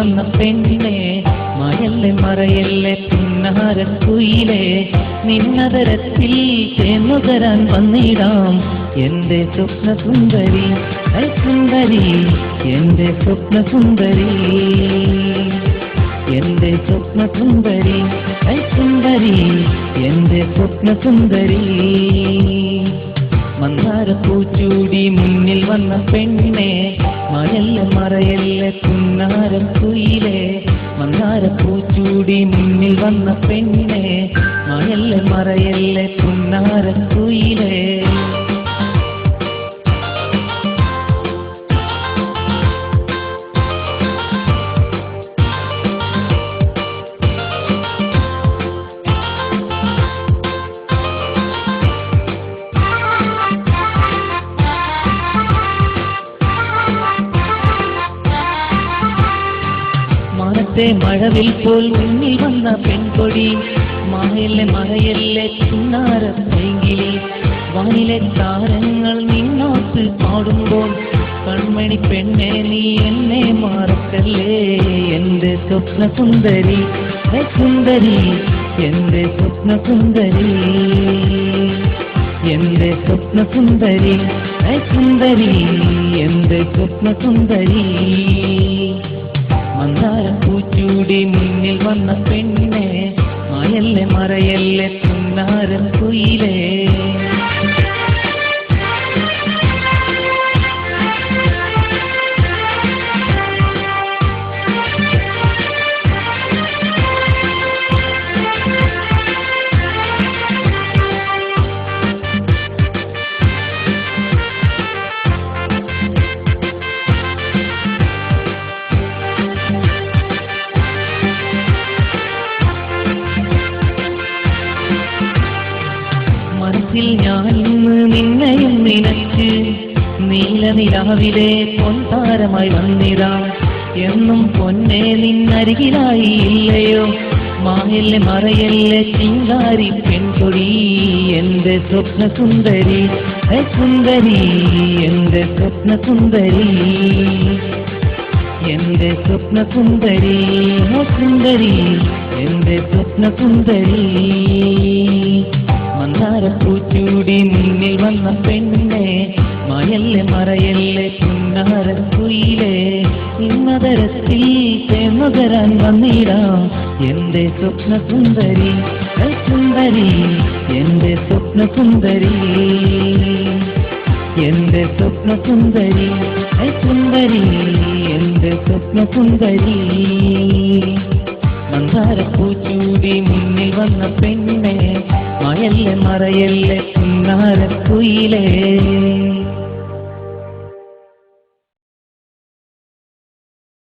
വന്ന പെണ്ണെ മയല്ലേ മറയല്ലേ പുന്നാരക്കുയിലേ നിന്നതരത്തിൽ ചേർന്നുതരാൻ വന്നിടാം എന്റെ സ്വപ്ന സുന്ദരി സുന്ദരി എന്റെ സ്വപ്ന സുന്ദരി എന്റെ സ്വപ്ന സുന്ദരി സുന്ദരി എന്റെ സ്വപ്ന സുന്ദരി മന്ദാരപ്പൂച്ചൂടി മുന്നിൽ വന്ന പെണ്ണെ മയല്ലേ മറയല്ലേ പുന്നാരക്കുയിലേ മന്ദാരപ്പൂച്ചൂടി മുന്നിൽ വന്ന പെണ്ണെ മയല്ലേ മറയല്ലേ പുന്നാരക്കുയിലേ മഴവിൽ പോൽ മുന്നിൽ വന്ന പെൺകൊടി മഴയല്ലേ മഴയല്ലേ ചിന്നാരപ്പെങ്കിലി വാനിലെ താരങ്ങൾ നിന്നോട്ട് പാടുമ്പോൾ കൺമണി പെണ്ണെ നീ എന്നെ മറക്കല്ലേ എന്റെ സ്വപ്ന സുന്ദരി സുന്ദരി എന്റെ സ്വപ്ന സുന്ദരി എന്റെ സ്വപ്ന സുന്ദരി സുന്ദരി എന്റെ സ്വപ്ന സുന്ദരി മന്ദാരപ്പൂച്ചൂടി മുന്നിൽ വന്ന പെണ്ണെ മയല്ലേ മറയല്ലേ പുന്നാരക്കുയിലേ ഞാൻ ഇന്ന് നിന്നെയും നിനച്ച് നീലനിലാവിലെ പൊൻതാരമായി വന്നിടാം എന്നും പൊന്നെ നിന്നരികിലായി ഇല്ലയോ മായല്ലേ മറയല്ലേ ചിങ്കാരി പെൺകൊടി എന്റെ സ്വപ്ന സുന്ദരി സുന്ദരി എന്റെ സ്വപ്ന സുന്ദരി എന്റെ സ്വപ്ന സുന്ദരി സുന്ദരി എന്റെ സ്വപ്ന സുന്ദരി മന്ദാരപ്പൂച്ചൂടി മുന്നിൽ വന്ന പെണ്ണെ മയല്ലേ മറയല്ലേ പുന്നാരക്കുയിലേ ഇന്നതരത്തിൽ ചേർന്നുതരാൻ വന്നിടാം എന്റെ സ്വപ്ന സുന്ദരി സുന്ദരി എന്റെ സ്വപ്ന സുന്ദരി എന്റെ സ്വപ്ന സുന്ദരി സുന്ദരി എന്റെ സ്വപ്ന സുന്ദരി മന്ദാരപ്പൂച്ചൂടി മുന്നിൽ വന്ന പെണ്ണെ മയല്ലേ മറയല്ലേ പുന്നാരക്കുയിലേ